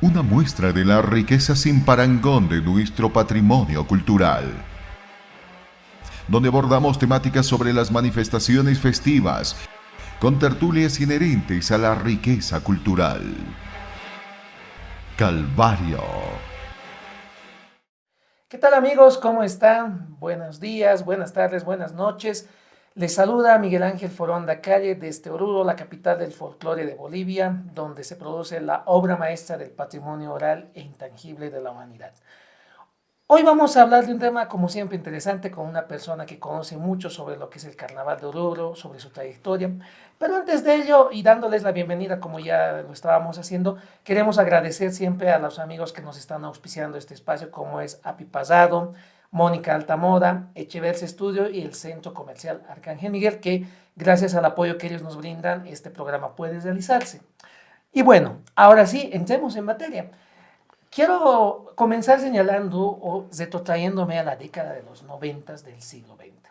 Una muestra de la riqueza sin parangón de nuestro patrimonio cultural, donde abordamos temáticas sobre las manifestaciones festivas, con tertulias inherentes a la riqueza cultural. Calvario. ¿Qué tal amigos? ¿Cómo están? Buenos días, buenas tardes, buenas noches. Les saluda Miguel Ángel Foronda Calle desde Oruro, la capital del folclore de Bolivia, donde se produce la obra maestra del patrimonio oral e intangible de la humanidad. Hoy vamos a hablar de un tema, como siempre, interesante, con una persona que conoce mucho sobre lo que es el Carnaval de Oruro, sobre su trayectoria. Pero antes de ello, y dándoles la bienvenida, como ya lo estábamos haciendo, queremos agradecer siempre a los amigos que nos están auspiciando este espacio, como es Api Pasado, Mónica Altamora, Echeverse Studio y el Centro Comercial Arcángel Miguel, que gracias al apoyo que ellos nos brindan, este programa puede realizarse. Y bueno, ahora sí, entremos en materia. Quiero comenzar señalando o retrotrayéndome a la década de los 90 del siglo XX.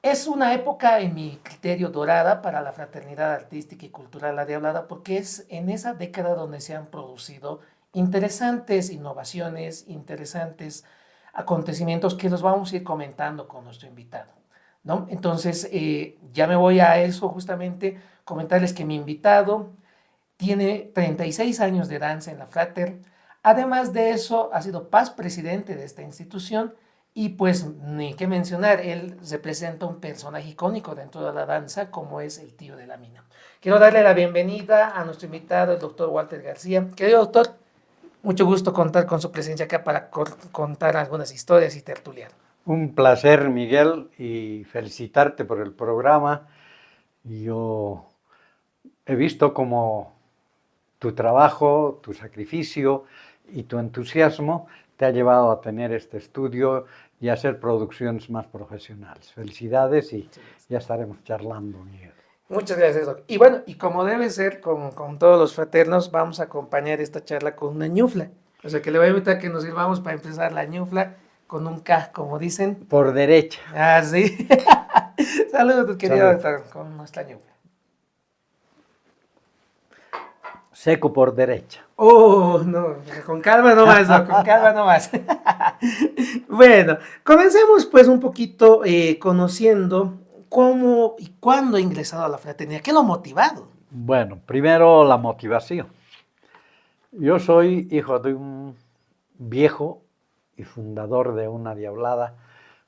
Es una época, en mi criterio, dorada para la fraternidad artística y cultural la de Hablada, porque es en esa década donde se han producido interesantes innovaciones, interesantes acontecimientos que los vamos a ir comentando con nuestro invitado, ¿no? Entonces, ya me voy a eso justamente, comentarles que mi invitado tiene 36 años de danza en la Frater. Además de eso, ha sido paz presidente de esta institución y pues ni qué mencionar, él representa un personaje icónico dentro de la danza como es el tío de la mina. Quiero darle la bienvenida a nuestro invitado, el doctor Walter García. Querido doctor, mucho gusto contar con su presencia acá para contar algunas historias y tertuliar. Un placer, Miguel, y felicitarte por el programa. Yo he visto cómo tu trabajo, tu sacrificio y tu entusiasmo te ha llevado a tener este estudio y a hacer producciones más profesionales. Felicidades y ya estaremos charlando, Miguel. Muchas gracias, doctor. Y bueno, y como debe ser con todos los fraternos, vamos a acompañar esta charla con una ñufla. O sea que le voy a invitar a que nos sirvamos para empezar la ñufla con un K, como dicen. Por derecha. Ah, sí. Saludos, querido doctor, con nuestra ñufla. Seco por derecha. Oh, no, con calma nomás, no, con calma nomás. Bueno, comencemos pues un poquito conociendo cómo y cuándo ha ingresado a la fraternidad. ¿Qué lo ha motivado? Bueno, primero la motivación. Yo soy hijo de un viejo y fundador de una diablada,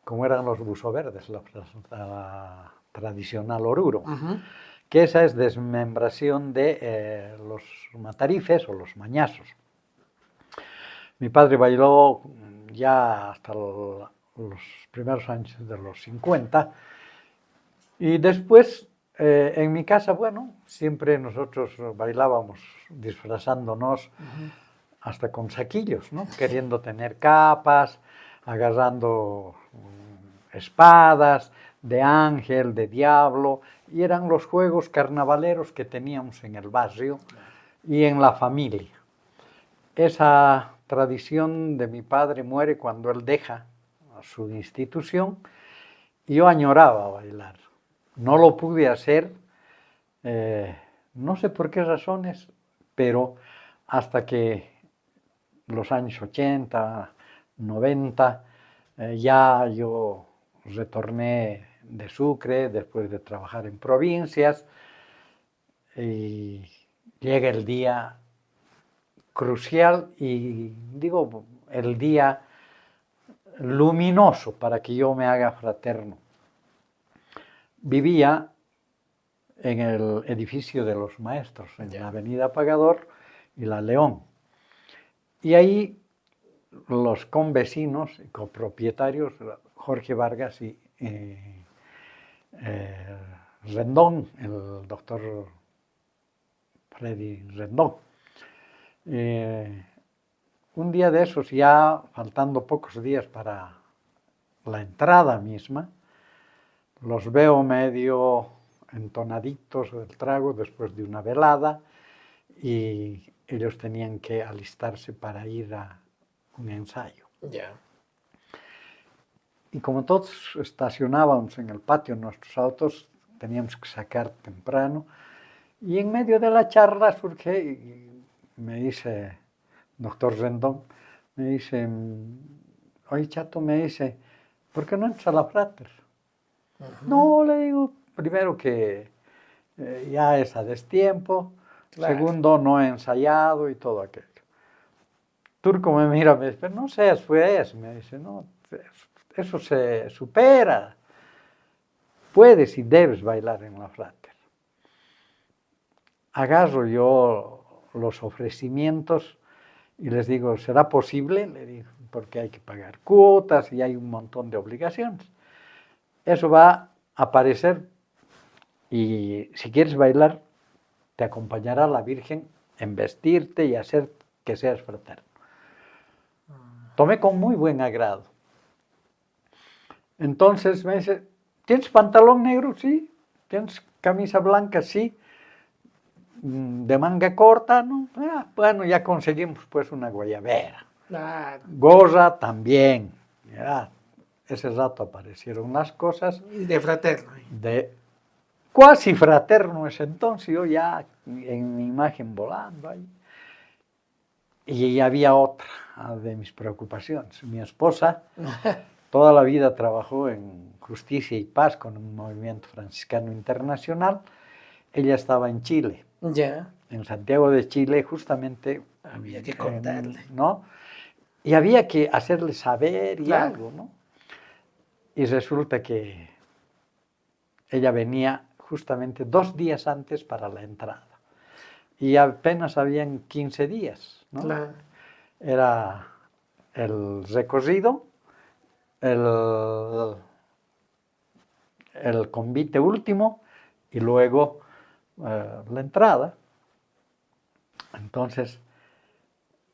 como eran los buzoverdes, la tradicional Oruro, que esa es desmembración de los matarifes o los mañazos. Mi padre bailó ya hasta los primeros años de los 50 y después en mi casa, bueno, siempre nosotros bailábamos disfrazándonos hasta con saquillos, ¿no? Queriendo tener capas, agarrando espadas de ángel, de diablo, y eran los juegos carnavaleros que teníamos en el barrio y en la familia. Esa tradición de mi padre muere cuando él deja a su institución, y yo añoraba bailar. No lo pude hacer, no sé por qué razones, pero hasta que los años 80, 90, ya yo retorné de Sucre después de trabajar en provincias y llega el día crucial y digo el día luminoso para que yo me haga fraterno. Vivía en el edificio de los maestros, en la avenida Pagador y la León. Y ahí los convecinos y copropietarios, Jorge Vargas y Rendón, el doctor Freddy Rendón. Un día de esos, ya faltando pocos días para la entrada misma, los veo medio entonaditos del trago después de una velada y ellos tenían que alistarse para ir a un ensayo. Ya. Y como todos estacionábamos en el patio nuestros autos, teníamos que sacar temprano. Y en medio de la charla surge y me dice, doctor Rendón, me dice, oye Chato, me dice, ¿por qué no entras a la Frater? No, le digo, primero que ya es a destiempo, Claro. segundo no he ensayado y todo aquello. Turco me mira, me dice, pero no seas pues, me dice, no, eso se supera. Puedes y debes bailar en la Frater. Agarro yo los ofrecimientos y les digo, ¿será posible? Le digo, porque hay que pagar cuotas y hay un montón de obligaciones. Eso va a aparecer y si quieres bailar, te acompañará la Virgen en vestirte y hacer que seas fraterno. Tomé con muy buen agrado. Entonces me dice, ¿tienes pantalón negro? Sí. ¿Tienes camisa blanca? Sí. ¿De manga corta? No. Bueno, ya conseguimos pues una guayabera. Claro. Gorra también. Ya, ese rato aparecieron las cosas. Y de fraterno. De cuasi fraterno ese entonces, yo ya en mi imagen volando ahí. Y había otra de mis preocupaciones. Mi esposa toda la vida trabajó en Justicia y Paz con un movimiento franciscano internacional. Ella estaba en Chile, Ya. en Santiago de Chile, justamente. Había que contarle. ¿No? Y había que hacerle saber y Claro. algo, ¿no? Y resulta que ella venía justamente 2 días antes para la entrada. Y apenas habían 15 días, ¿no? Claro. Era el recorrido, el convite último y luego la entrada. Entonces,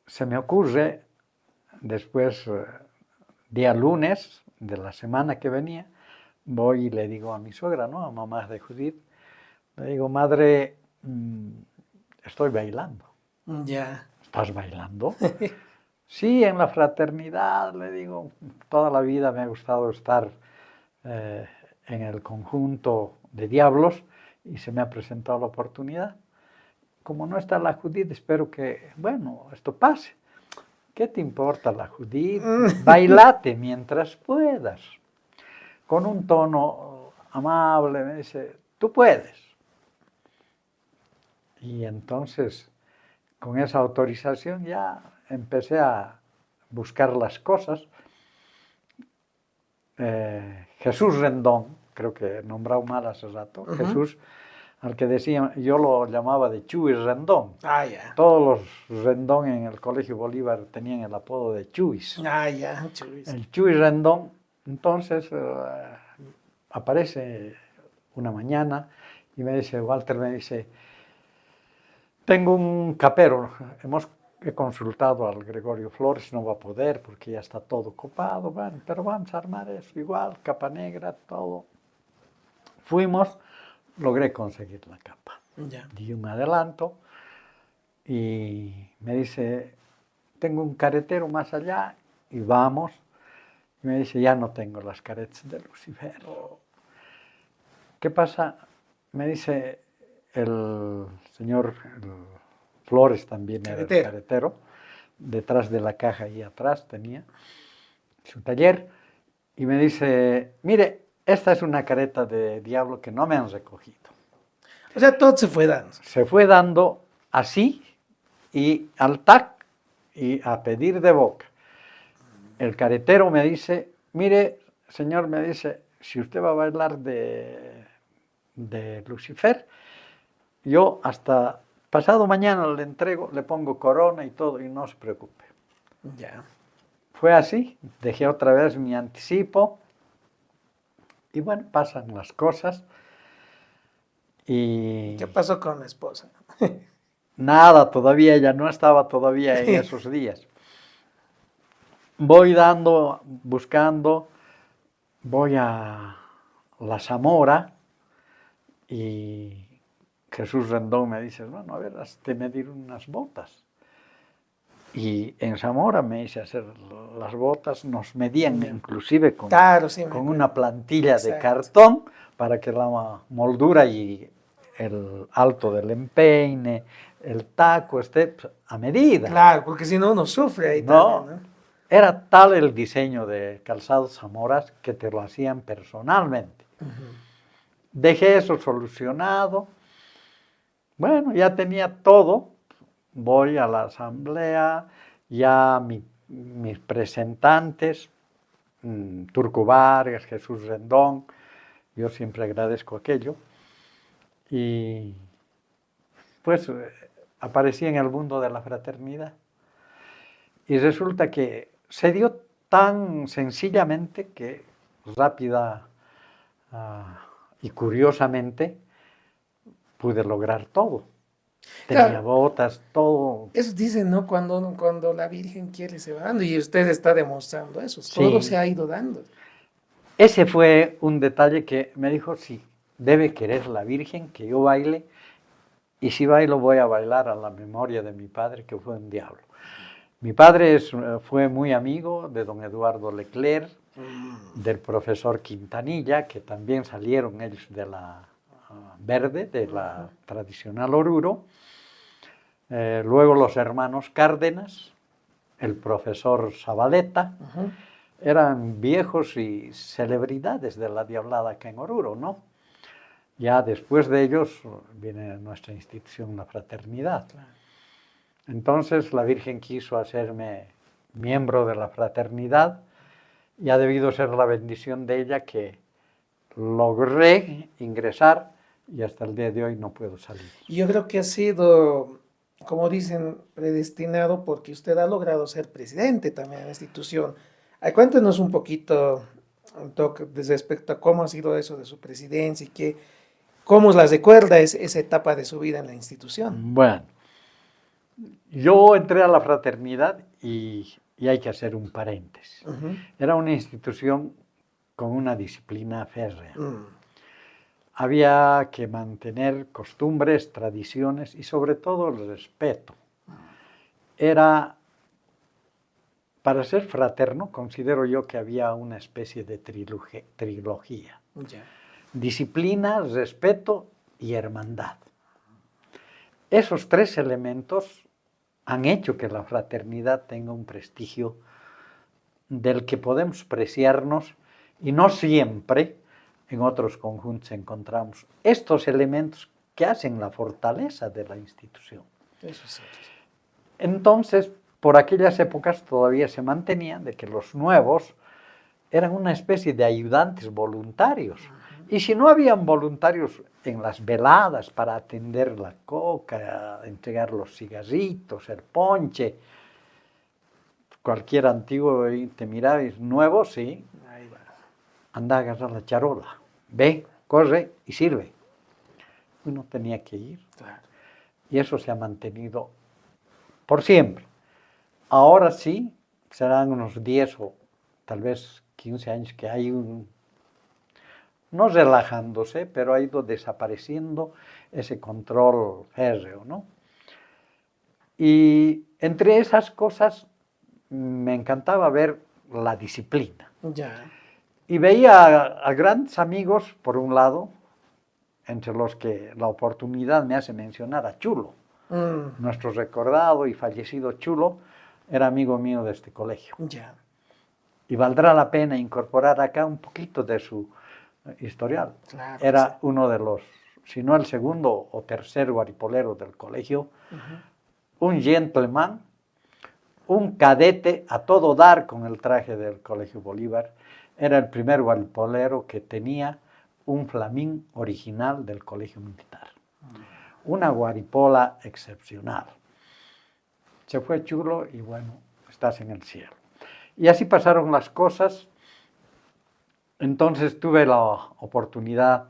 se me ocurre, después, día lunes de la semana que venía, voy y le digo a mi suegra, ¿no? A mamá de Judith, le digo, madre, estoy bailando. Ya. ¿Estás bailando? Sí, en la fraternidad, le digo, toda la vida me ha gustado estar en el conjunto de diablos y se me ha presentado la oportunidad. Como no está la Judith, espero que, bueno, esto pase. ¿Qué te importa la Judith? Bailate mientras puedas. Con un tono amable me dice, tú puedes. Y entonces, con esa autorización ya empecé a buscar las cosas. Jesús Rendón, creo que he nombrado mal hace rato, Jesús, al que decía, yo lo llamaba de Chuy Rendón. Ya. Todos los Rendón en el Colegio Bolívar tenían el apodo de Chuys. Ya, Chuy. El Chuy Rendón, entonces aparece una mañana y me dice, Walter, me dice, tengo un capero, he consultado al Gregorio Flores, no va a poder porque ya está todo copado, bueno, pero vamos a armar eso igual, capa negra, todo. Fuimos, logré conseguir la capa. Ya. Di un adelanto y me dice, tengo un caretero más allá y vamos. Y me dice, ya no tengo las caretas de Lucifer. ¿Qué pasa? Me dice el señor Flores, también era el carretero, detrás de la caja y atrás tenía su taller, y me dice, mire, esta es una careta de diablo que no me han recogido. O sea, todo se fue dando. Se fue dando así y al tac y a pedir de boca. El caretero me dice, mire, señor, me dice, si usted va a bailar de Lucifer, yo hasta pasado mañana le entrego, le pongo corona y todo, y no se preocupe. Ya. Fue así, dejé otra vez mi anticipo, y bueno, pasan las cosas. Y ¿Qué pasó con la esposa? nada, todavía ella no estaba todavía en esos días. Voy dando, buscando, voy a la Zamora y Jesús Rendón me dice, bueno, a ver, hazte medir unas botas. Y en Zamora me hice hacer las botas, nos medían inclusive con, con una plantilla de cartón para que la moldura y el alto del empeine, el taco esté a medida. Claro, porque si no uno sufre ahí también, ¿no? Era tal el diseño de Calzados Zamoras que te lo hacían personalmente. Dejé eso solucionado. Bueno, ya tenía todo. Voy a la asamblea, ya mis presentantes, Turco Vargas, Jesús Rendón, yo siempre agradezco aquello. Y pues aparecí en el mundo de la fraternidad. Y resulta que se dio tan sencillamente que rápida y curiosamente pude lograr todo. Tenía botas, todo. Eso dicen, ¿no? Cuando la Virgen quiere se va dando, y usted está demostrando eso, Sí. todo se ha ido dando. Ese fue un detalle que me dijo, sí, debe querer la Virgen que yo baile, y si bailo voy a bailar a la memoria de mi padre, que fue un diablo. Mi padre fue muy amigo de don Eduardo Leclerc, del profesor Quintanilla, que también salieron ellos de la Verde, de la tradicional Oruro. Luego los hermanos Cárdenas, el profesor Zabaleta, eran viejos y celebridades de la diablada acá en Oruro, ¿no? Ya después de ellos viene nuestra institución, la fraternidad. Entonces la Virgen quiso hacerme miembro de la fraternidad y ha debido ser la bendición de ella que logré ingresar y hasta el día de hoy no puedo salir. Yo creo que ha sido, como dicen, predestinado porque usted ha logrado ser presidente también de la institución. Cuéntenos un poquito, Doc, respecto a cómo ha sido eso de su presidencia y cómo la recuerda esa etapa de su vida en la institución. Bueno, yo entré a la fraternidad y hay que hacer un paréntesis. Era una institución con una disciplina férrea. Había que mantener costumbres, tradiciones y sobre todo el respeto. Era, para ser fraterno, considero yo que había una especie de trilogía. Disciplina, respeto y hermandad. Esos tres elementos han hecho que la fraternidad tenga un prestigio del que podemos preciarnos, y no siempre en otros conjuntos encontramos estos elementos que hacen la fortaleza de la institución. Eso es cierto. Entonces, por aquellas épocas todavía se mantenía de que los nuevos eran una especie de ayudantes voluntarios. Y si no habían voluntarios en las veladas para atender la coca, entregar los cigarritos, el ponche, cualquier antiguo te miraba y dice, nuevo, sí, anda a agarrar la charola, ve, corre y sirve. Uno tenía que ir. Claro. Y eso se ha mantenido por siempre. Ahora sí, serán unos 10 o tal vez 15 años que hay no relajándose, pero ha ido desapareciendo ese control férreo, ¿no? Y entre esas cosas me encantaba ver la disciplina. Ya. Y veía a grandes amigos, por un lado, entre los que la oportunidad me hace mencionar a Chulo. Nuestro recordado y fallecido Chulo era amigo mío de este colegio. Ya. Y valdrá la pena incorporar acá un poquito de su historial. Claro. Era Sí. uno de los, si no el segundo o tercer guaripolero del colegio, un gentleman, un cadete a todo dar con el traje del Colegio Bolívar. Era el primer guaripolero que tenía un flamín original del Colegio Militar. Una guaripola excepcional. Se fue Chulo y bueno, estás en el cielo. Y así pasaron las cosas. Entonces tuve la oportunidad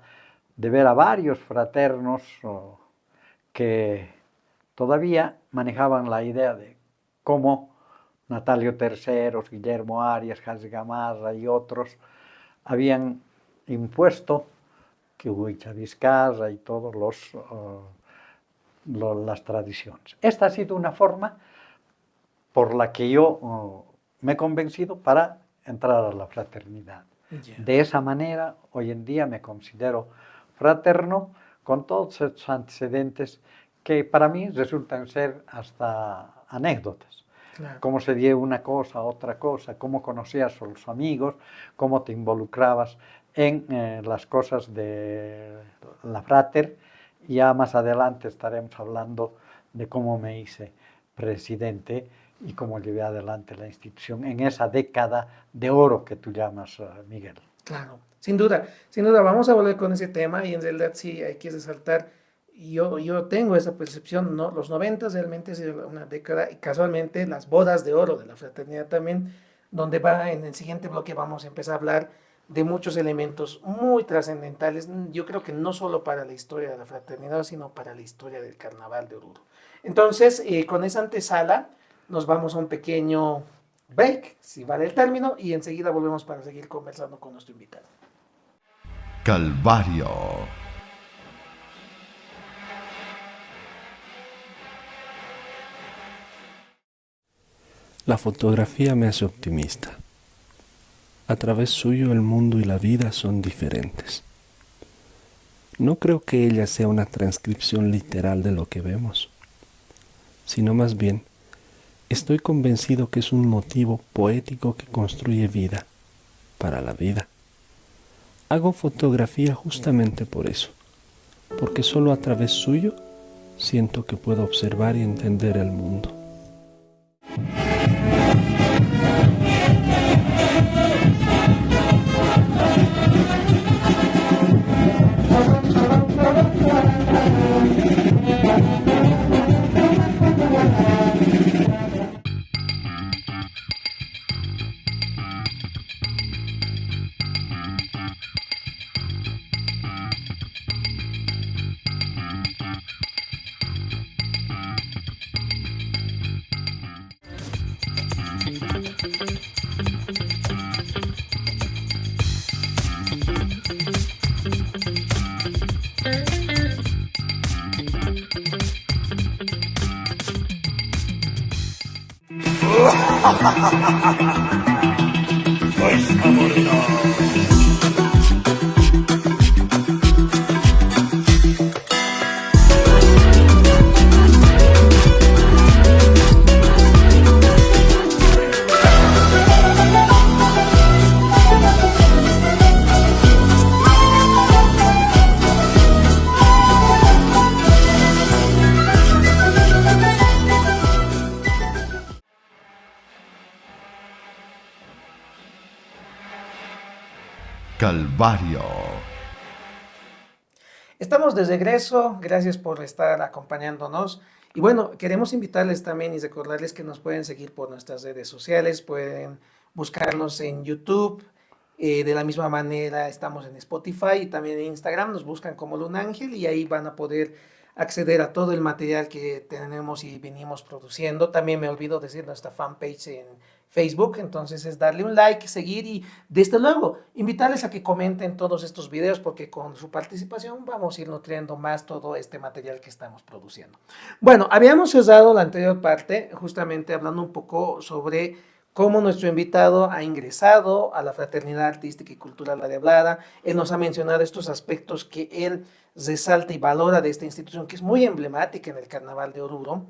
de ver a varios fraternos que todavía manejaban la idea de cómo Natalio III, Guillermo Arias, Hans Gamarra y otros habían impuesto que Huicha Vizcarra y todos las tradiciones. Esta ha sido una forma por la que yo me he convencido para entrar a la fraternidad. Ya. De esa manera, hoy en día me considero fraterno con todos estos antecedentes que para mí resultan ser hasta anécdotas. Claro. Cómo se dio una cosa, otra cosa, cómo conocías a los amigos, cómo te involucrabas en las cosas de la frater. Ya más adelante estaremos hablando de cómo me hice presidente y cómo llevé adelante la institución en esa década de oro que tú llamas, Miguel. Claro, sin duda, vamos a volver con ese tema y en realidad sí hay que resaltar, yo tengo esa percepción, ¿no? Los 90 realmente ha sido una década y casualmente las bodas de oro de la fraternidad también, donde va en el siguiente bloque vamos a empezar a hablar de muchos elementos muy trascendentales, yo creo que no solo para la historia de la fraternidad, sino para la historia del carnaval de Oruro. Entonces, con esa antesala, nos vamos a un pequeño break, si vale el término, y enseguida volvemos para seguir conversando con nuestro invitado. Calvario. La fotografía me hace optimista. A través suyo el mundo y la vida son diferentes. No creo que ella sea una transcripción literal de lo que vemos, sino más bien estoy convencido que es un motivo poético que construye vida para la vida. Hago fotografía justamente por eso, porque solo a través suyo siento que puedo observar y entender el mundo. Calvario. Estamos de regreso, gracias por estar acompañándonos. Y bueno, queremos invitarles también y recordarles que nos pueden seguir por nuestras redes sociales, pueden buscarnos en YouTube, de la misma manera estamos en Spotify y también en Instagram, nos buscan como Lunangel y ahí van a poder acceder a todo el material que tenemos y venimos produciendo. También me olvido decir nuestra fanpage en Facebook, entonces es darle un like, seguir y desde luego invitarles a que comenten todos estos videos porque con su participación vamos a ir nutriendo más todo este material que estamos produciendo. Bueno, habíamos cerrado la anterior parte justamente hablando un poco sobre cómo nuestro invitado ha ingresado a la Fraternidad Artística y Cultural La Diablada. Él nos ha mencionado estos aspectos que él resalta y valora de esta institución, que es muy emblemática en el Carnaval de Oruro.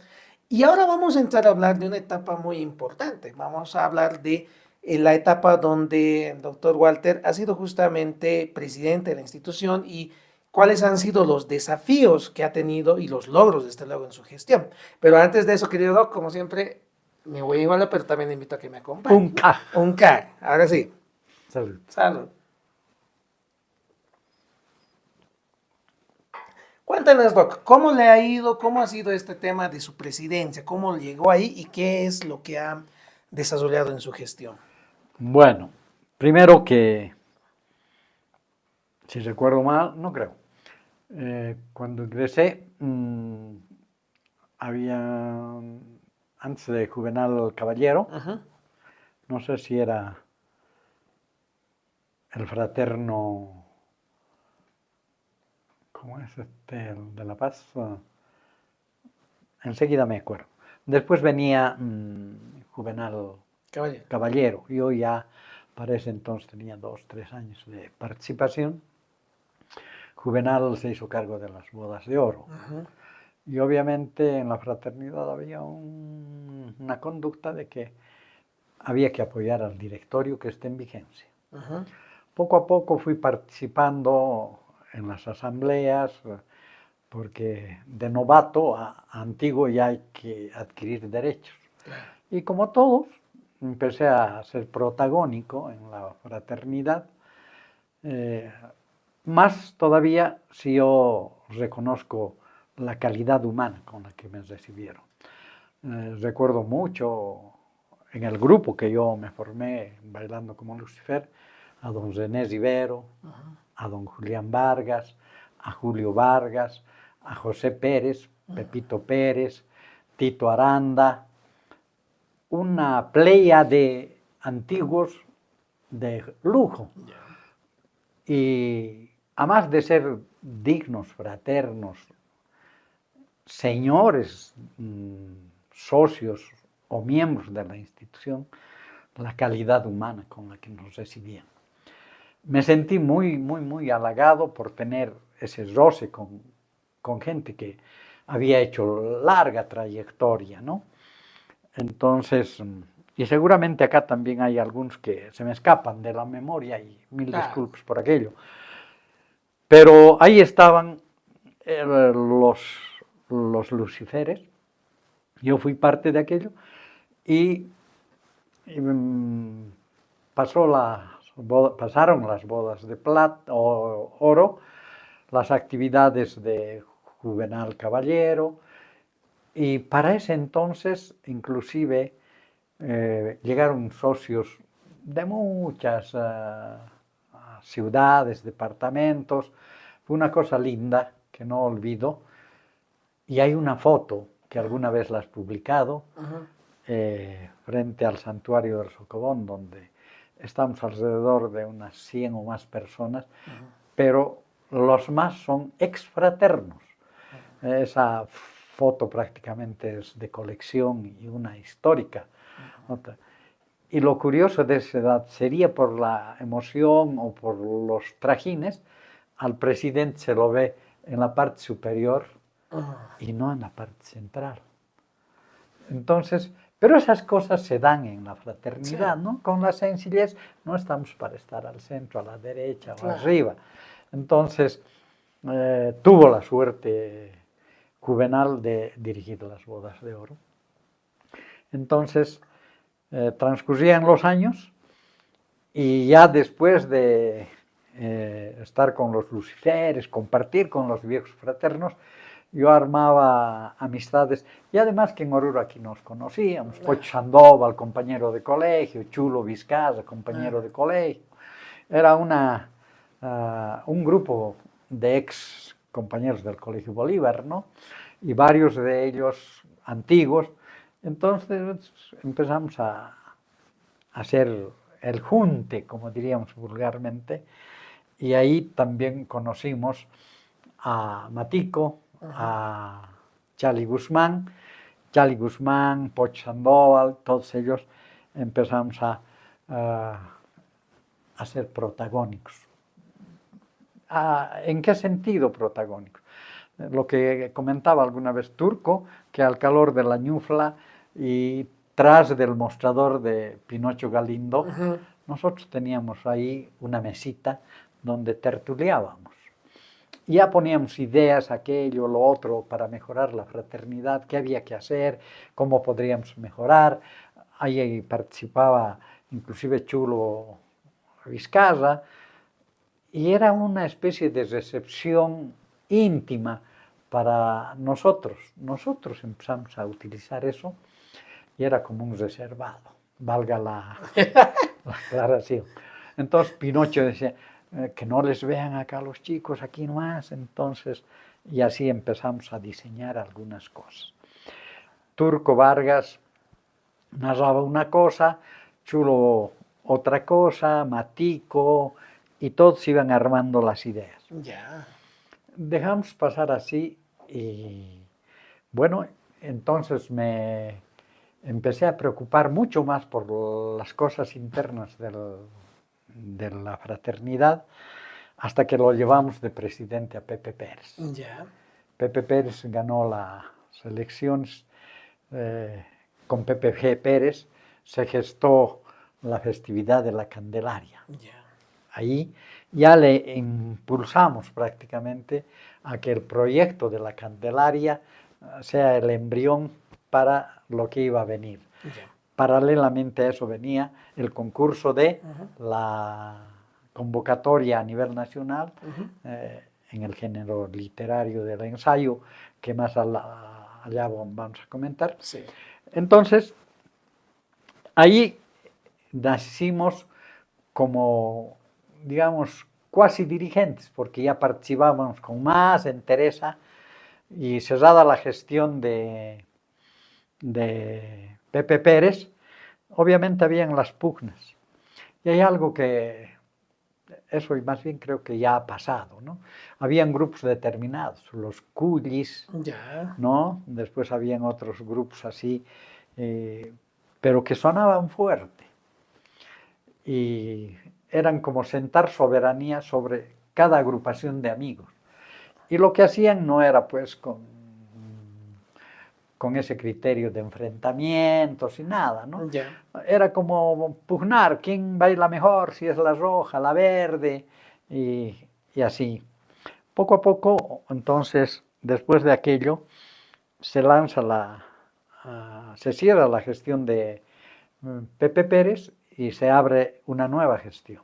Y ahora vamos a entrar a hablar de una etapa muy importante. Vamos a hablar de la etapa donde el doctor Walter ha sido justamente presidente de la institución y cuáles han sido los desafíos que ha tenido y los logros, desde luego, en su gestión. Pero antes de eso, querido doc, como siempre, me voy igual, pero también le invito a que me acompañe. Un K. Un K. Ahora sí. Salud. Salud. Cuéntanos, doc, ¿cómo le ha ido, cómo ha sido este tema de su presidencia? ¿Cómo llegó ahí y qué es lo que ha desarrollado en su gestión? Bueno, primero que, si recuerdo mal, no creo. Cuando ingresé, había, antes de Juvenal Caballero, no sé si era el fraterno, ¿cómo es este? El de La Paz. Enseguida me acuerdo. Después venía Juvenal Caballero. Yo ya para ese entonces tenía 2, 3 años de participación. Juvenal se hizo cargo de las bodas de oro. Y obviamente en la fraternidad había una conducta de que había que apoyar al directorio que esté en vigencia. Poco a poco fui participando en las asambleas, porque de novato a antiguo ya hay que adquirir derechos. Y como todos, empecé a ser protagónico en la fraternidad, más todavía si yo reconozco la calidad humana con la que me recibieron. Recuerdo mucho en el grupo que yo me formé bailando como Lucifer, a don René Rivero, a don Julián Vargas, a Julio Vargas, a José Pérez, Pepito Pérez, Tito Aranda, una playa de antiguos de lujo. Y además de ser dignos, fraternos, señores, socios o miembros de la institución, la calidad humana con la que nos recibían. Me sentí muy halagado por tener ese roce con gente que había hecho larga trayectoria, ¿no? Entonces, y seguramente acá también hay algunos que se me escapan de la memoria y mil disculpas por aquello. Pero ahí estaban los luciferes, yo fui parte de aquello y pasaron las bodas de plata o oro, las actividades de Juvenal Caballero, y para ese entonces inclusive llegaron socios de muchas ciudades, departamentos. Fue una cosa linda que no olvido, y hay una foto que alguna vez la has publicado, frente al santuario del Socavón, donde estamos alrededor de unas 100 o más personas, pero los más son exfraternos. Esa foto prácticamente es de colección y una histórica. Y lo curioso de esa edad sería por la emoción o por los trajines, al presidente se lo ve en la parte superior y no en la parte central. Entonces, pero esas cosas se dan en la fraternidad, ¿no? Con la sencillez, no estamos para estar al centro, a la derecha o arriba. Entonces, tuvo la suerte Juvenal de dirigir las bodas de oro. Entonces, transcurrían los años y ya después de estar con los luciferes, compartir con los viejos fraternos, yo armaba amistades, y además que en Oruro aquí nos conocíamos, Pocho Sandoval, compañero de colegio, Chulo Vizcaza, compañero de colegio. Era un grupo de ex compañeros del Colegio Bolívar, ¿no? Y varios de ellos antiguos. Entonces empezamos a hacer el junte, como diríamos vulgarmente, y ahí también conocimos a Matico, a Chali Guzmán, Pocho Sandoval, todos ellos empezamos a ser protagónicos. ¿En qué sentido protagónicos? Lo que comentaba alguna vez Turco, que al calor de la ñufla y tras del mostrador de Pinocho Galindo, nosotros teníamos ahí una mesita donde tertuliábamos. Ya poníamos ideas, aquello, lo otro, para mejorar la fraternidad, qué había que hacer, cómo podríamos mejorar. Ahí participaba inclusive Chulo Vizcarra, y era una especie de recepción íntima para nosotros. Nosotros empezamos a utilizar eso y era como un reservado, valga la aclaración. Entonces Pinocho decía, que no les vean acá los chicos, aquí nomás. Entonces, y así empezamos a diseñar algunas cosas. Turco Vargas narraba una cosa, Chulo otra cosa, Matico, y todos iban armando las ideas. Ya. Dejamos pasar así y bueno, entonces me empecé a preocupar mucho más por las cosas internas de la fraternidad, hasta que lo llevamos de presidente a Pepe Pérez. Ya. Pepe Pérez ganó las elecciones, con Pepe G. Pérez se gestó la festividad de la Candelaria. Ya. Ahí ya le impulsamos prácticamente a que el proyecto de la Candelaria sea el embrión para lo que iba a venir. Ya. Paralelamente a eso venía el concurso de la convocatoria a nivel nacional en el género literario del ensayo, que más allá vamos a comentar. Sí. Entonces, ahí nacimos como, digamos, cuasi dirigentes, porque ya participábamos con más entereza, y cerrada la gestión de Pepe Pérez, obviamente habían las pugnas. Y hay algo que, eso más bien creo que ya ha pasado, ¿no? Habían grupos determinados, los Cullis, Ya. ¿no? Después habían otros grupos así, pero que sonaban fuerte. Y eran como sentar soberanía sobre cada agrupación de amigos. Y lo que hacían no era pues con ese criterio de enfrentamientos y nada, ¿no? Ya. Era como pugnar, quién baila mejor, si es la roja, la verde, y así. Poco a poco, entonces, después de aquello, se lanza se cierra la gestión de Pepe Pérez y se abre una nueva gestión.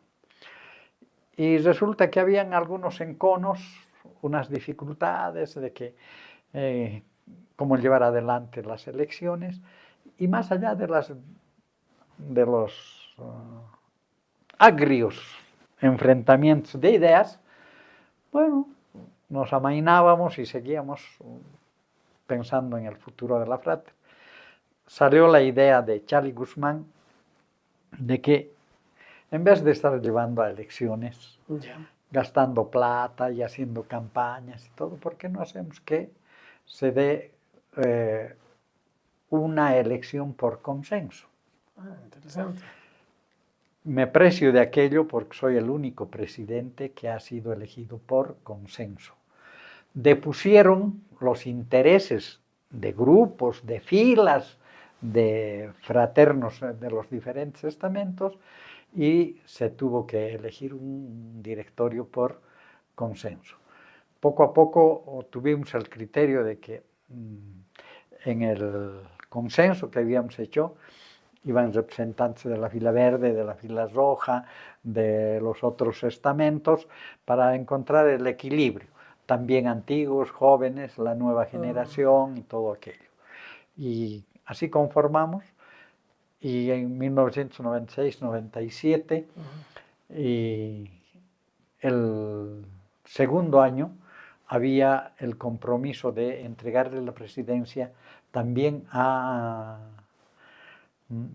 Y resulta que habían algunos enconos, unas dificultades de que cómo llevar adelante las elecciones, y más allá de los agrios enfrentamientos de ideas, bueno, nos amainábamos y seguíamos pensando en el futuro de la Frate. Salió la idea de Charly Guzmán de que en vez de estar llevando a elecciones, Ya. gastando plata y haciendo campañas y todo, ¿por qué no hacemos que se dé una elección por consenso? Interesante. Me precio de aquello porque soy el único presidente que ha sido elegido por consenso. Depusieron los intereses de grupos, de filas, de fraternos de los diferentes estamentos, y se tuvo que elegir un directorio por consenso. Poco a poco tuvimos el criterio de que en el consenso que habíamos hecho iban representantes de la fila verde, de la fila roja, de los otros estamentos, para encontrar el equilibrio. También antiguos, jóvenes, la nueva generación y todo aquello. Y así conformamos. Y en 1996-97, y el segundo año, había el compromiso de entregarle la presidencia también a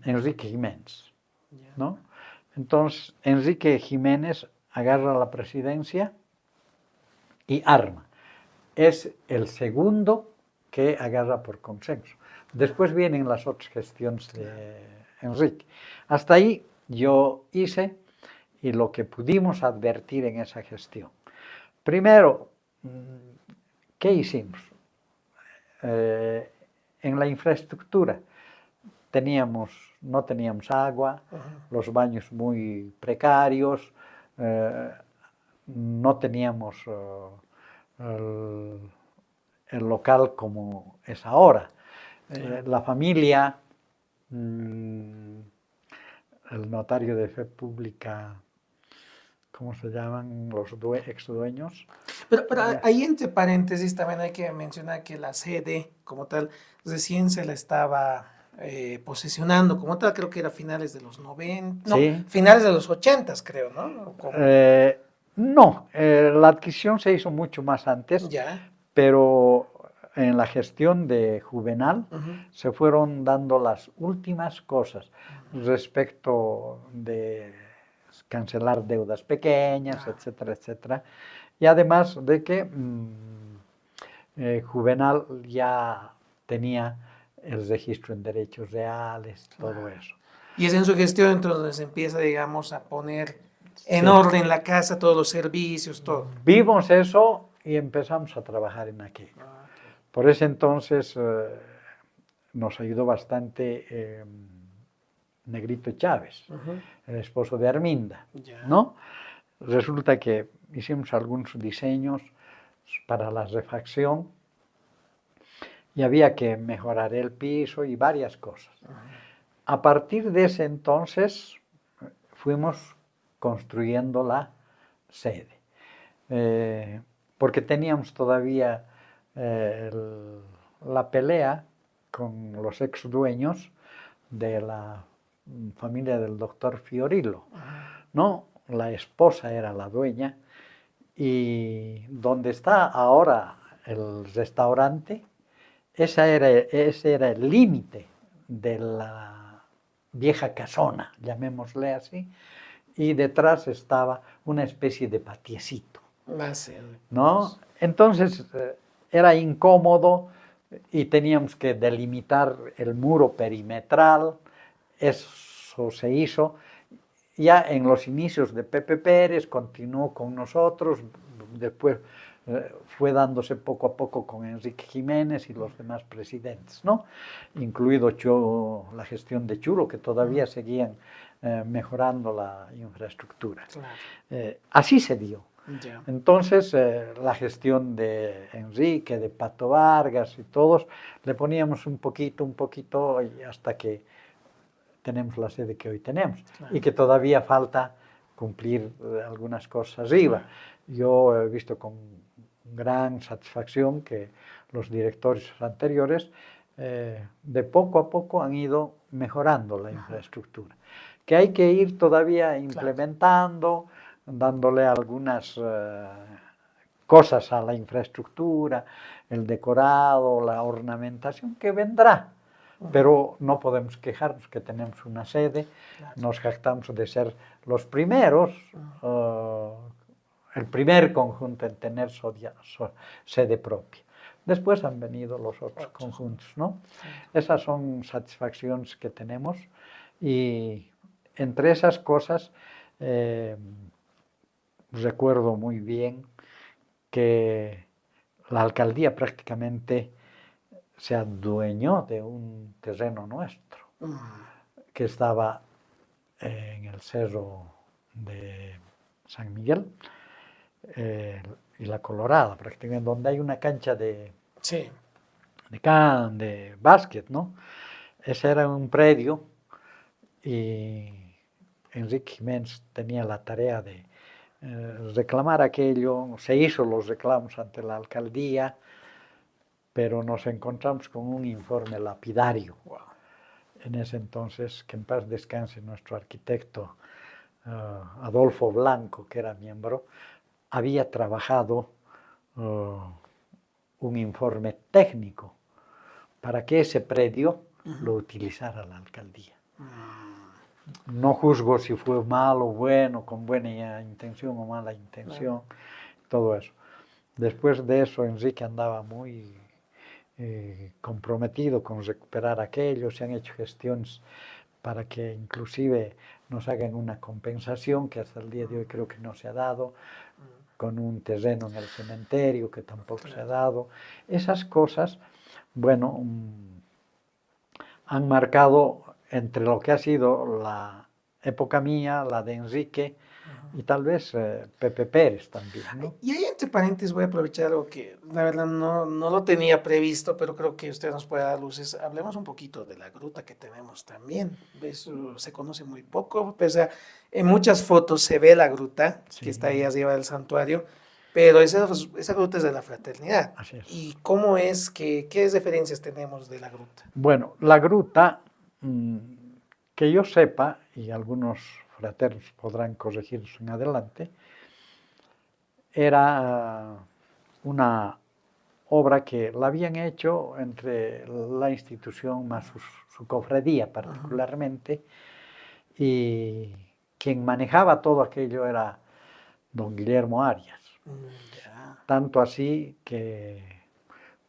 Enrique Jiménez, ¿no? Entonces, Enrique Jiménez agarra la presidencia y arma. Es el segundo que agarra por consenso. Después vienen las otras gestiones de Enrique. Hasta ahí yo hice y lo que pudimos advertir en esa gestión. Primero, ¿qué hicimos? En la infraestructura no teníamos agua, los baños muy precarios, no teníamos el local como es ahora. La familia, el notario de fe pública, ¿cómo se llaman los ex dueños? Pero ahí entre paréntesis también hay que mencionar que la sede como tal recién se la estaba posesionando como tal, creo que era finales de los 90, no, Sí. finales de los 80 creo, ¿no? No, la adquisición se hizo mucho más antes, Ya. pero en la gestión de Juvenal se fueron dando las últimas cosas respecto de cancelar deudas pequeñas, etcétera, etcétera. Y además de que Juvenal ya tenía el registro en derechos reales, todo eso. Y es en su gestión entonces se empieza, digamos, a poner en Sí. orden la casa, todos los servicios, todo. Vimos eso y empezamos a trabajar en aquello. Por ese entonces nos ayudó bastante Negrito Chávez, el esposo de Arminda, ¿no? Resulta que hicimos algunos diseños para la refacción y había que mejorar el piso y varias cosas. A partir de ese entonces fuimos construyendo la sede, porque teníamos todavía la pelea con los ex dueños de la familia del doctor Fiorillo, ¿no? La esposa era la dueña y donde está ahora el restaurante, ese era el límite de la vieja casona, llamémosle así, y detrás estaba una especie de patiecito, ¿no? Entonces era incómodo y teníamos que delimitar el muro perimetral. Eso se hizo. Ya en los inicios de Pepe Pérez, continuó con nosotros, después fue dándose poco a poco con Enrique Jiménez y los demás presidentes, ¿no? Incluido la gestión de Chulo, que todavía seguían mejorando la infraestructura. Claro. Así se dio. Yeah. Entonces, la gestión de Enrique, de Pato Vargas y todos, le poníamos un poquito, y hasta que tenemos la sede que hoy tenemos. Claro. Y que todavía falta cumplir algunas cosas arriba. Yo he visto con gran satisfacción que los directores anteriores de poco a poco han ido mejorando la infraestructura, que hay que ir todavía implementando, dándole algunas cosas a la infraestructura, el decorado, la ornamentación, que vendrá. Pero no podemos quejarnos que tenemos una sede, nos jactamos de ser los primeros, el primer conjunto en tener sede propia. Después han venido los otros conjuntos, ¿no? Esas son satisfacciones que tenemos y entre esas cosas recuerdo muy bien que la alcaldía prácticamente se adueñó de un terreno nuestro que estaba en el cerro de San Miguel y la Colorada, prácticamente, donde hay una cancha de básquet, ¿no? Ese era un predio y Enrique Jiménez tenía la tarea de reclamar aquello, se hizo los reclamos ante la alcaldía, pero nos encontramos con un informe lapidario. En ese entonces, que en paz descanse nuestro arquitecto Adolfo Blanco, que era miembro, había trabajado un informe técnico para que ese predio lo utilizara la alcaldía. No juzgo si fue malo o bueno, con buena intención o mala intención, todo eso. Después de eso, Enrique andaba muy comprometido con recuperar aquello, se han hecho gestiones para que inclusive nos hagan una compensación que hasta el día de hoy creo que no se ha dado, con un terreno en el cementerio que tampoco se ha dado. Esas cosas, bueno, han marcado entre lo que ha sido la época mía, la de Enrique, y tal vez Pepe Pérez también, ¿no? Y ahí entre paréntesis voy a aprovechar algo que la verdad no lo tenía previsto, pero creo que usted nos puede dar luces. Hablemos un poquito de la gruta que tenemos también. Eso se conoce muy poco, pese a en muchas fotos se ve la gruta Sí. que está ahí arriba del santuario, pero esa gruta es de la Fraternidad. Así es. ¿Y cómo es qué referencias tenemos de la gruta? Bueno, la gruta, que yo sepa, y algunos fraternos podrán corregir en adelante, era una obra que la habían hecho entre la institución más su cofradía particularmente, y quien manejaba todo aquello era don Guillermo Arias. Ya. Tanto así que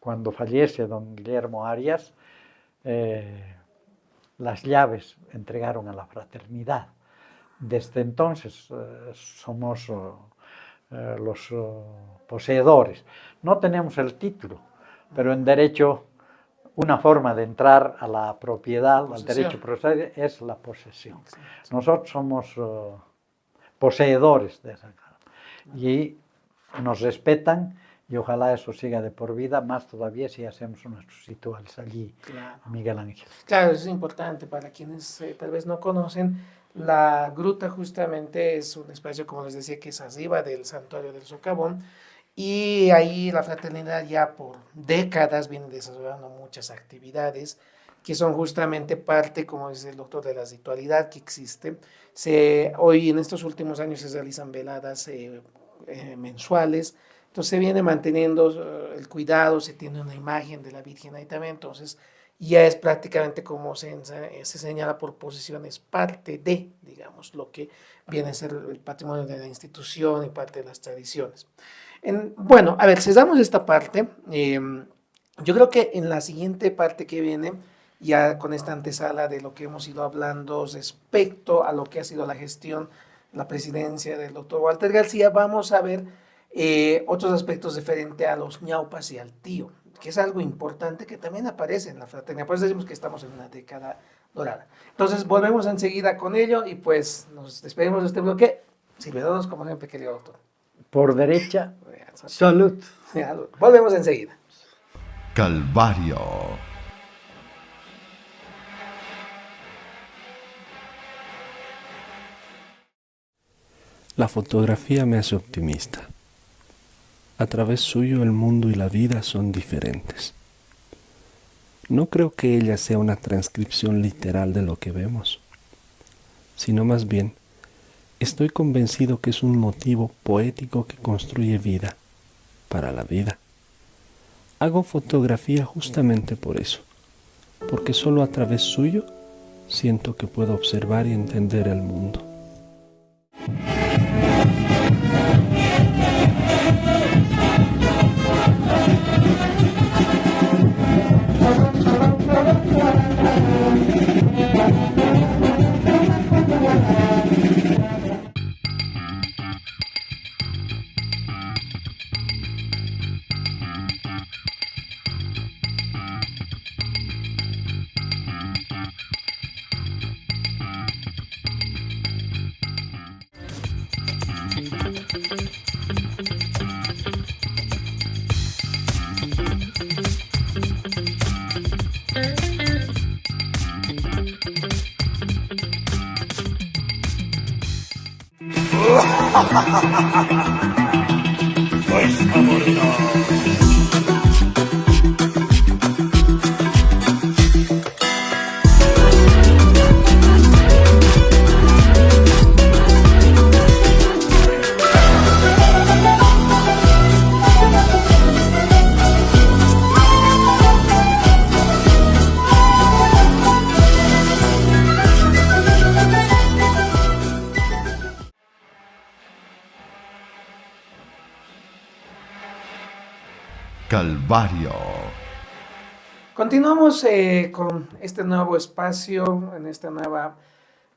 cuando fallece don Guillermo Arias, las llaves entregaron a la Fraternidad. Desde entonces somos los poseedores. No tenemos el título, pero en derecho una forma de entrar a la propiedad, al derecho procesal, es la posesión. Nosotros somos poseedores de esa casa y nos respetan, y ojalá eso siga de por vida, más todavía si hacemos nuestros rituales allí, Claro. Miguel Ángel. Claro, eso es importante para quienes tal vez no conocen. La gruta justamente es un espacio, como les decía, que es arriba del santuario del Socavón, y ahí la Fraternidad ya por décadas viene desarrollando muchas actividades que son justamente parte, como dice el doctor, de la ritualidad que existe. Hoy en estos últimos años se realizan veladas mensuales. Entonces se viene manteniendo el cuidado, se tiene una imagen de la Virgen ahí también, entonces ya es prácticamente como se señala por posiciones, parte de, digamos, lo que viene a ser el patrimonio de la institución y parte de las tradiciones. Bueno, a ver, cesamos esta parte. Yo creo que en la siguiente parte que viene, ya con esta antesala de lo que hemos ido hablando respecto a lo que ha sido la gestión, la presidencia del doctor Walter García, vamos a ver otros aspectos referentes a los ñaupas y al tío, que es algo importante que también aparece en la fraternidad. Por eso decimos que estamos en una década dorada. Entonces, volvemos enseguida con ello y pues nos despedimos de este bloque. Silvedonos, como siempre, querido doctor. Por derecha, salud. Volvemos enseguida. Calvario. La fotografía me hace optimista. A través suyo el mundo y la vida son diferentes. No creo que ella sea una transcripción literal de lo que vemos, sino más bien, estoy convencido que es un motivo poético que construye vida para la vida. Hago fotografía justamente por eso, porque solo a través suyo siento que puedo observar y entender el mundo. Calvario. Continuamos con este nuevo espacio, en esta nueva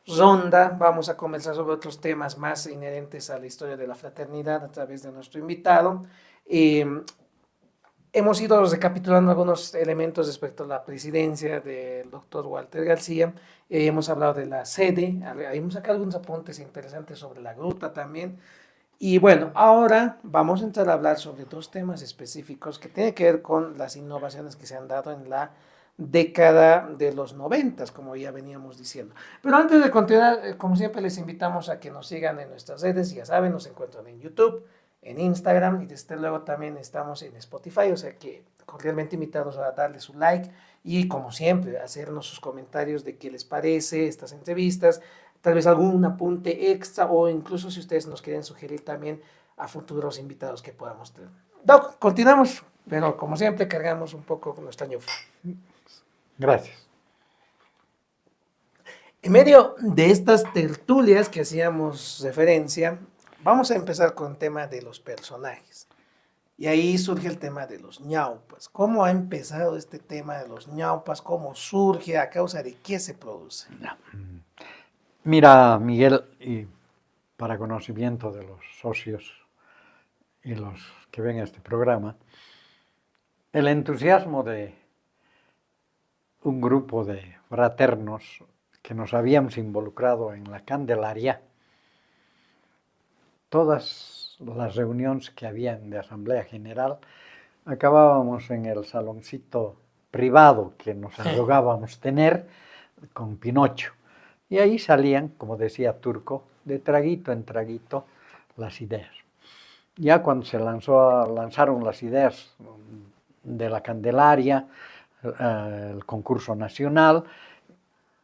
ronda. Vamos a conversar sobre otros temas más inherentes a la historia de la fraternidad a través de nuestro invitado. Eh, Hemos ido recapitulando algunos elementos respecto a la presidencia del doctor Walter García. Hemos hablado de la sede, hemos sacado algunos apuntes interesantes sobre la gruta también. Y bueno, ahora vamos a entrar a hablar sobre dos temas específicos que tienen que ver con las innovaciones que se han dado en la década de los 90, como ya veníamos diciendo. Pero antes de continuar, como siempre, les invitamos a que nos sigan en nuestras redes. Ya saben, nos encuentran en YouTube, en Instagram y desde luego también estamos en Spotify, o sea que cordialmente invitados a darle su like y como siempre, hacernos sus comentarios de qué les parece estas entrevistas, tal vez algún apunte extra o incluso si ustedes nos quieren sugerir también a futuros invitados que podamos tener. Doc, continuamos, pero como siempre cargamos un poco con nuestra ñufa. Gracias. En medio de estas tertulias que hacíamos referencia, vamos a empezar con el tema de los personajes. Y ahí surge el tema de los ñaupas. ¿Cómo ha empezado este tema de los ñaupas? ¿Cómo surge? ¿A causa de qué se produce? Mira, Miguel, y para conocimiento de los socios y los que ven este programa, el entusiasmo de un grupo de fraternos que nos habíamos involucrado en la Candelaria, todas las reuniones que habían de Asamblea General, acabábamos en el saloncito privado que nos arrogábamos tener con Pinocho. Y ahí salían, como decía Turco, de traguito en traguito las ideas. Ya cuando se lanzaron las ideas de la Candelaria, el concurso nacional,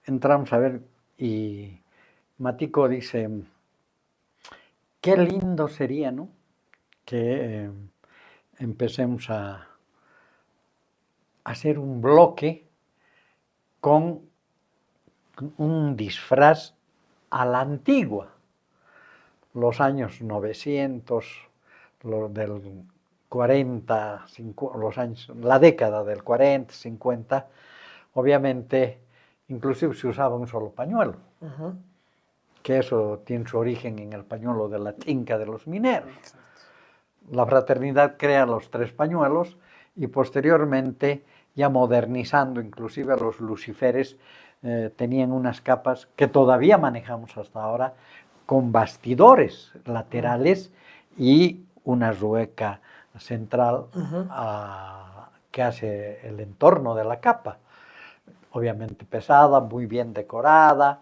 entramos a ver y Matico dice, qué lindo sería, ¿no?, que empecemos a hacer un bloque con un disfraz a la antigua. Los años 900, los del 40, 50, los años, la década del 40, 50, obviamente, inclusive se usaba un solo pañuelo, que eso tiene su origen en el pañuelo de la tinca de los mineros. La fraternidad crea los 3 pañuelos y posteriormente, ya modernizando inclusive los luciferes, tenían unas capas que todavía manejamos hasta ahora, con bastidores laterales y una rueca central que hace el entorno de la capa. Obviamente pesada, muy bien decorada,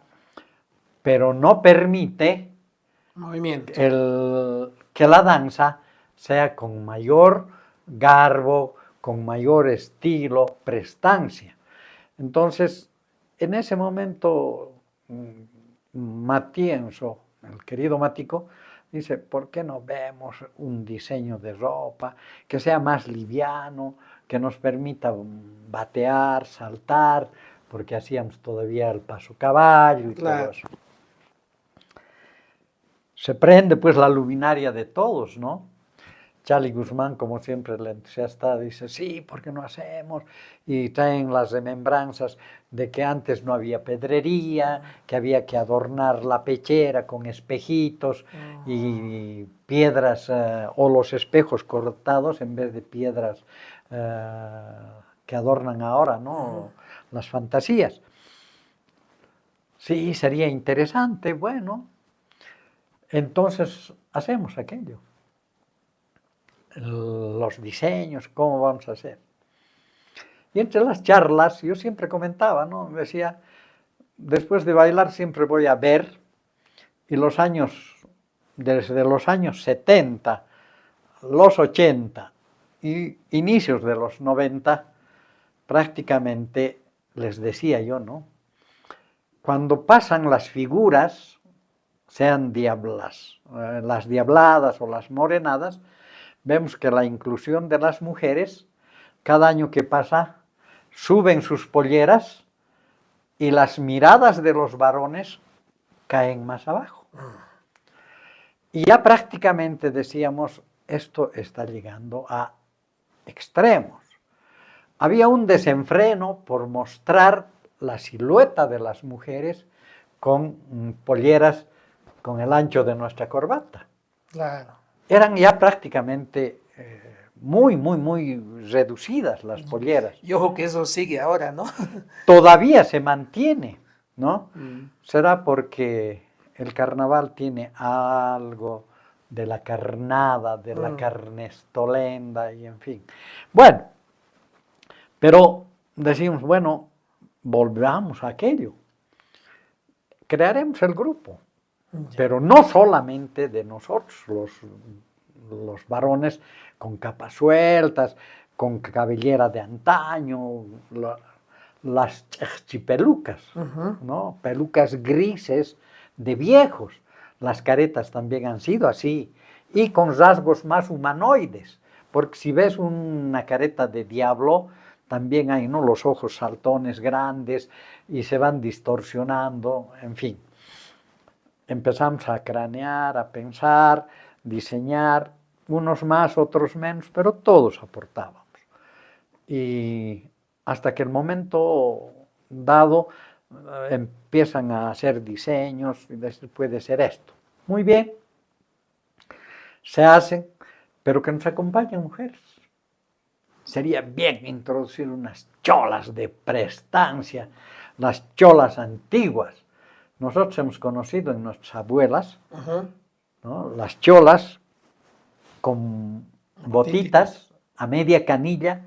pero no permite Movimiento. que la danza sea con mayor garbo, con mayor estilo, prestancia. Entonces, en ese momento, Matienzo, el querido Matico, dice, ¿por qué no vemos un diseño de ropa que sea más liviano, que nos permita batear, saltar, porque hacíamos todavía el paso caballo y todo eso? Se prende pues la luminaria de todos, ¿no? Charlie Guzmán, como siempre, el entusiasta, dice, sí, ¿por qué no hacemos? Y traen las remembranzas de que antes no había pedrería, que había que adornar la pechera con espejitos y piedras, o los espejos cortados en vez de piedras que adornan ahora, ¿no? Las fantasías. Sí, sería interesante, bueno. Entonces, hacemos aquello. Los diseños, cómo vamos a hacer. Y entre las charlas, yo siempre comentaba, ¿no? Decía, después de bailar siempre voy a ver, y desde los años 70, los 80 y inicios de los 90, prácticamente les decía yo, ¿no? Cuando pasan las figuras, sean diablas, las diabladas o las morenadas, vemos que la inclusión de las mujeres, cada año que pasa, suben sus polleras y las miradas de los varones caen más abajo. Y ya prácticamente decíamos, esto está llegando a extremos. había un desenfreno por mostrar la silueta de las mujeres con polleras con el ancho de nuestra corbata. Claro. Eran ya prácticamente muy reducidas las polleras. Y ojo que eso sigue ahora, ¿no? Todavía se mantiene, ¿no? Mm. Será porque el carnaval tiene algo de la carnada, de la carnestolenda y en fin. Bueno, pero decimos, bueno, volvamos a aquello. Crearemos el grupo, pero no solamente de nosotros, los varones con capas sueltas, con cabellera de antaño, las chipelucas, ¿no? Pelucas grises de viejos. Las caretas también han sido así, y con rasgos más humanoides, porque si ves una careta de diablo, también hay, ¿no?, los ojos saltones grandes y se van distorsionando, en fin. Empezamos a cranear, a pensar, diseñar, unos más, otros menos, pero todos aportábamos. Y hasta que el momento dado empiezan a hacer diseños, y puede ser esto. Muy bien, se hacen, pero que nos acompañen mujeres. Sería bien introducir unas cholas de prestancia, las cholas antiguas. Nosotros hemos conocido en nuestras abuelas, ¿no?, las cholas con botitas a media canilla,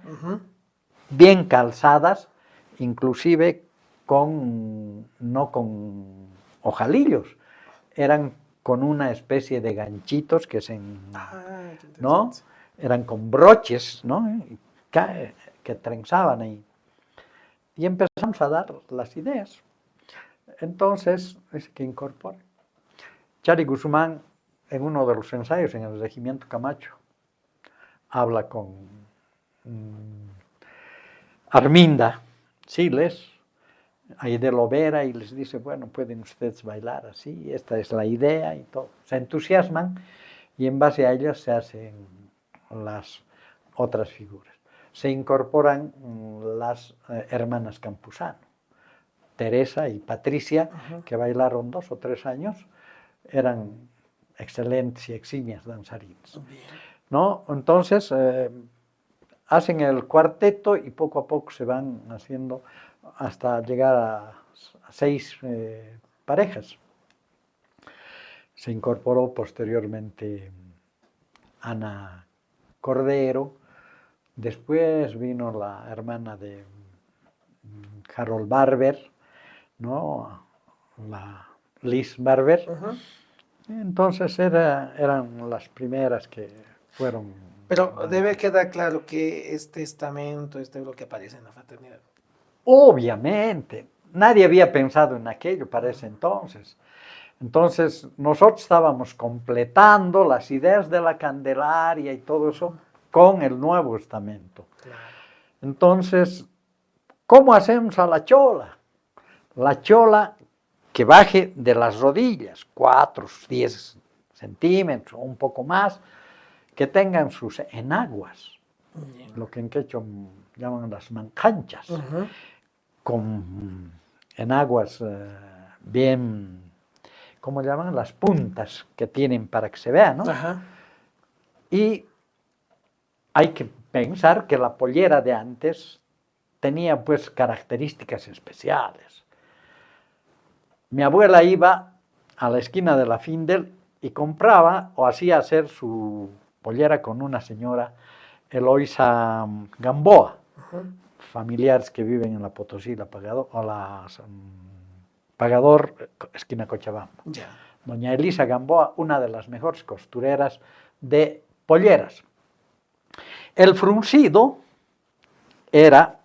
bien calzadas, inclusive no con ojalillos, eran con una especie de ganchitos ¿no?, eran con broches, ¿no?, que trenzaban ahí. Y empezamos a dar las ideas. Entonces, es que incorpora. Chari Guzmán, en uno de los ensayos en el Regimiento Camacho, habla con Arminda Siles, Aide Lovera, y les dice, bueno, pueden ustedes bailar así, esta es la idea y todo. Se entusiasman y en base a ellas se hacen las otras figuras. Se incorporan las hermanas Campuzano, Teresa y Patricia, que bailaron 2 o 3 años, eran excelentes y eximias danzarinas, ¿no? Entonces, hacen el cuarteto y poco a poco se van haciendo hasta llegar a 6 parejas. Se incorporó posteriormente Ana Cordero, después vino la hermana de Harold Barber, ¿no?, la Liz Barber. Entonces eran las primeras que fueron. Pero debe quedar claro que este estamento, es lo que aparece en la fraternidad. Obviamente, nadie había pensado en aquello para ese entonces. Entonces, nosotros estábamos completando las ideas de la Candelaria y todo eso con el Nuevo Estamento. Claro. Entonces, ¿cómo hacemos a la chola? La chola que baje de las rodillas, 4, 10 centímetros o un poco más, que tengan sus enaguas, lo que en quechua llaman las mancanchas, con enaguas bien, ¿cómo llaman? Las puntas que tienen para que se vea, ¿no? Y hay que pensar que la pollera de antes tenía pues características especiales. Mi abuela iba a la esquina de la Findel y compraba o hacía hacer su pollera con una señora, Eloisa Gamboa, familiares que viven en la Potosí, la Pagador, esquina Cochabamba. Doña Elisa Gamboa, una de las mejores costureras de polleras. El fruncido era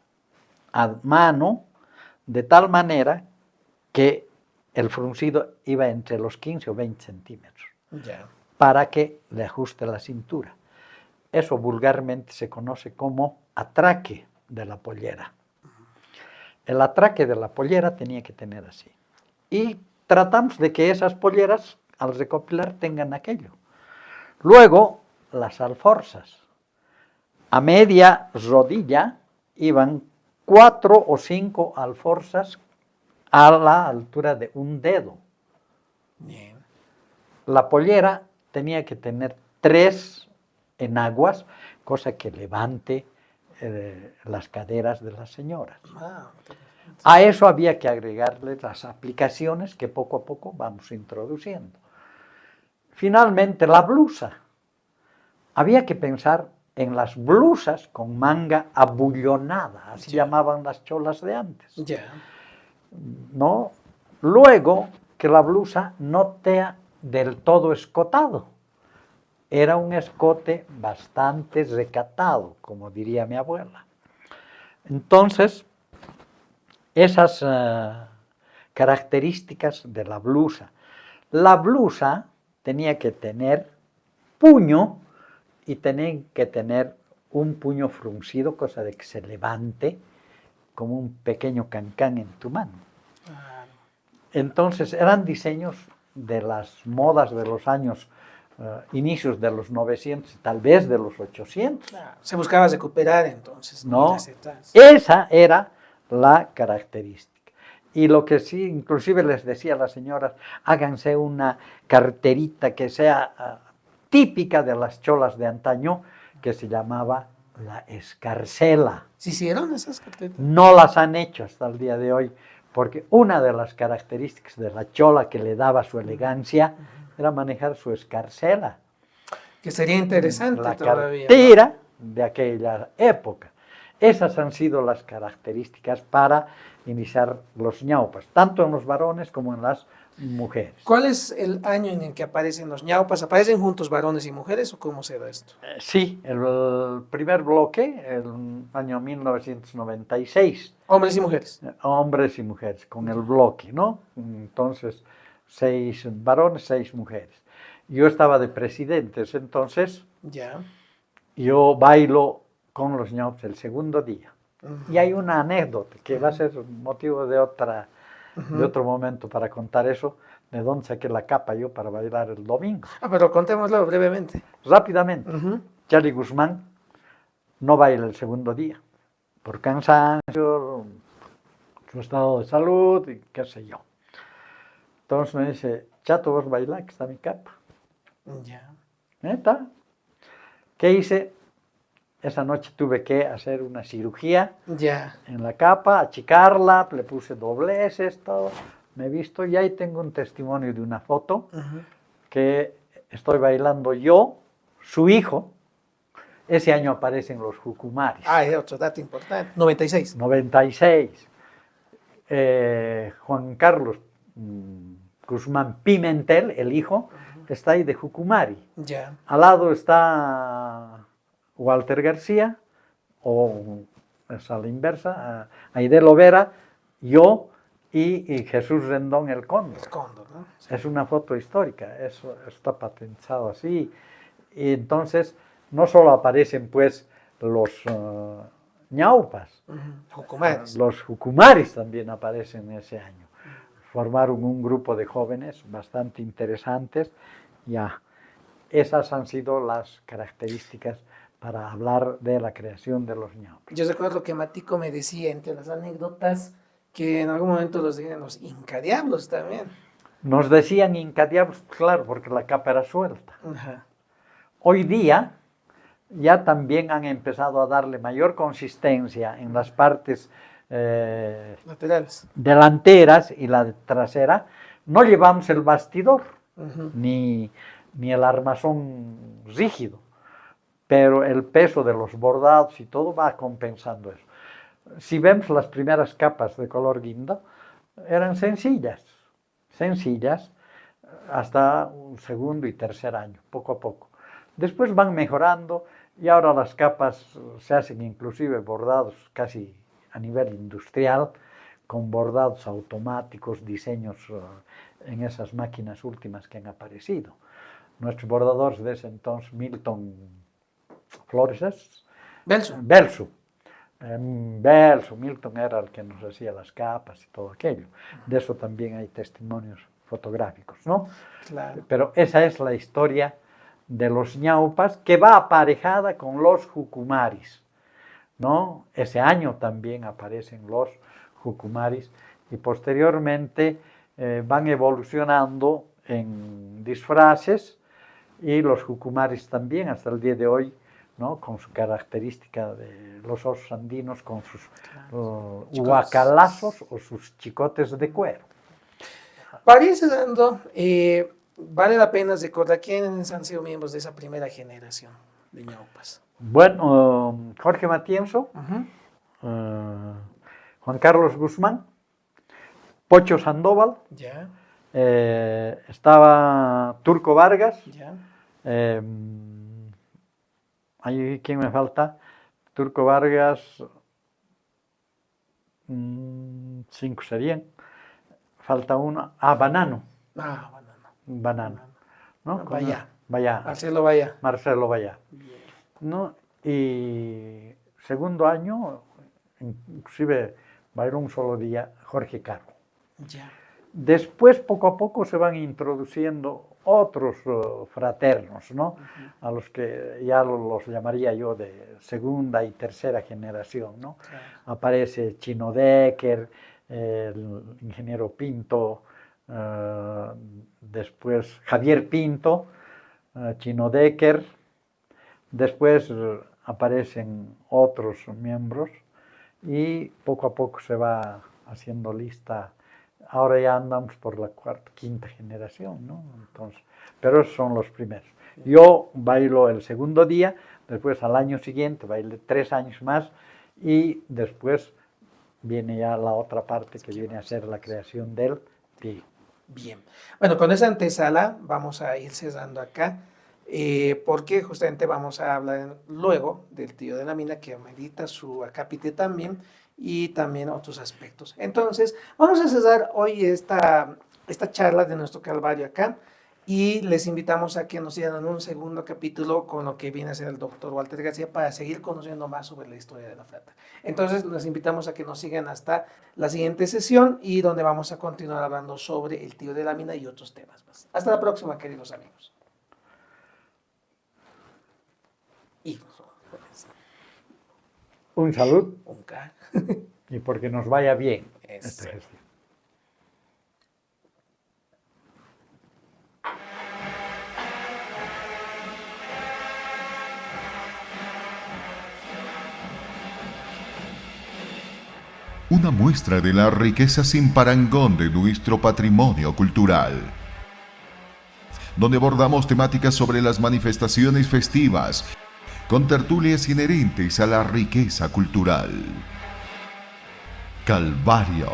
a mano, de tal manera que el fruncido iba entre los 15 o 20 centímetros, para que le ajuste la cintura. Eso vulgarmente se conoce como atraque de la pollera. El atraque de la pollera tenía que tener así. Y tratamos de que esas polleras, al recopilar, tengan aquello. Luego, las alforzas. A media rodilla iban 4 o 5 alforzas a la altura de un dedo. Bien. La pollera tenía que tener 3 enaguas, cosa que levante las caderas de las señoras. Ah, A eso había que agregarle las aplicaciones que poco a poco vamos introduciendo. Finalmente, la blusa. Había que pensar en las blusas con manga abullonada, así llamaban las cholas de antes, ya. ¿no? Luego, que la blusa no esté del todo escotado. Era un escote bastante recatado, como diría mi abuela. Entonces, esas características de la blusa. La blusa tenía que tener puño y tenía que tener un puño fruncido, cosa de que se levante como un pequeño cancán en tu mano. Entonces eran diseños de las modas de los años inicios de los 900 y tal vez de los 800. Claro, se buscaba recuperar entonces. No, Ir hacia atrás. esa era la característica. Y lo que sí, inclusive les decía a las señoras, háganse una carterita que sea típica de las cholas de antaño, que se llamaba la escarcela. ¿Se hicieron esas cartetas? No las han hecho hasta el día de hoy, porque una de las características de la chola que le daba su elegancia era manejar su escarcela. Que sería interesante La todavía. cartera de aquella época. Esas han sido las características para iniciar los ñaupas, tanto en los varones como en las mujeres. ¿Cuál es el año en el que aparecen los ñaupas? ¿Aparecen juntos varones y mujeres o cómo se da esto? Sí, el primer bloque, el año 1996. Hombres y mujeres. Hombres y mujeres, con el bloque, ¿no? Entonces, 6 varones, 6 mujeres. Yo estaba de presidentes, entonces Ya. yo bailo con los ñaupas el segundo día. Y hay una anécdota que va a ser motivo de otro momento para contar eso, de dónde saqué la capa yo para bailar el domingo. Pero contémoslo brevemente. Rápidamente, Charly Guzmán no baila el segundo día, por cansancio, su estado de salud y qué sé yo. Entonces me dice, Chato, vos bailá, que está mi capa. Ya. ¿Neta? ¿Qué hice? Esa noche tuve que hacer una cirugía Ya. en la capa, achicarla, le puse dobleces, todo. Me he visto y ahí tengo un testimonio de una foto que estoy bailando yo, su hijo. Ese año aparecen los Jucumaris. Ah, es otro dato importante. 96. 96. Juan Carlos Guzmán Pimentel, el hijo, está ahí de Jucumari. Ya. Al lado está Walter García, o es a la inversa, Aide Lovera, yo y Jesús Rendón el Cóndor. El cóndor, ¿no? Sí. Es una foto histórica, eso está patentizado así. Y entonces no solo aparecen pues los ñaupas, Jucumares. los Jucumaris también aparecen ese año. Formaron un grupo de jóvenes bastante interesantes. Ya, esas han sido las características para hablar de la creación de los ñaupas. Yo recuerdo que Matico me decía entre las anécdotas que en algún momento los decían los incadiablos también. Nos decían incadiablos, claro, porque la capa era suelta. Ajá. Hoy día ya también han empezado a darle mayor consistencia en las partes Laterales. delanteras y la trasera. No llevamos el bastidor ni el armazón rígido, pero el peso de los bordados y todo va compensando eso. Si vemos las primeras capas de color guinda, eran sencillas hasta un segundo y tercer año, poco a poco. Después van mejorando y ahora las capas se hacen inclusive bordados casi a nivel industrial, con bordados automáticos, diseños en esas máquinas últimas que han aparecido. Nuestros bordadores de ese entonces, Milton Flores, Belsu. Milton era el que nos hacía las capas y todo aquello. De eso también hay testimonios fotográficos, ¿no? Claro. Pero esa es la historia de los ñaupas, que va aparejada con los Jucumaris. ¿no? Ese año también aparecen los jucumaris y posteriormente van evolucionando en disfraces y los jucumaris también hasta el día de hoy, ¿no? Con su característica de los osos andinos, con sus huacalazos o sus chicotes de cuero. Para ir cerrando, vale la pena recordar quiénes han sido miembros de esa primera generación de ñaupas. Bueno, Jorge Matienzo, Juan Carlos Guzmán, Pocho Sandoval, Ya, estaba Turco Vargas, ya. ahí, ¿quién me falta? Turco Vargas, 5 serían. Falta uno. Banano. Ah, bueno, no. Banano. ¿No? Vaya. Vaya. Marcelo Vaya. Marcelo Vaya. Bien. ¿No? Y segundo año, inclusive bailó un solo día Jorge Caro. Ya. Después, poco a poco, se van introduciendo otros fraternos, ¿no? A los que ya los llamaría yo de segunda y tercera generación, ¿no? Claro. Aparece Chino Decker, el ingeniero Pinto, después Javier Pinto, Chino Decker, después aparecen otros miembros y poco a poco se va haciendo lista. Ahora ya andamos por la cuarta, quinta generación, ¿no? Entonces, pero esos son los primeros. Yo bailo el segundo día, después al año siguiente bailé 3 años más y después viene ya la otra parte que viene a ser la creación del tío. Bien. Bueno, con esa antesala vamos a ir cerrando acá, porque justamente vamos a hablar luego del tío de la mina que amerita su acápite también y también otros aspectos. Entonces, vamos a cerrar hoy esta charla de nuestro Calvario acá y les invitamos a que nos sigan en un segundo capítulo con lo que viene a ser el doctor Walter García para seguir conociendo más sobre la historia de la flauta. Entonces, les invitamos a que nos sigan hasta la siguiente sesión y donde vamos a continuar hablando sobre el tío de la mina y otros temas más. Hasta la próxima, queridos amigos. Y Un salud un K. y porque nos vaya bien Eso. este ejercicio. Una muestra de la riqueza sin parangón de nuestro patrimonio cultural, donde abordamos temáticas sobre las manifestaciones festivas, con tertulias inherentes a la riqueza cultural. Calvario.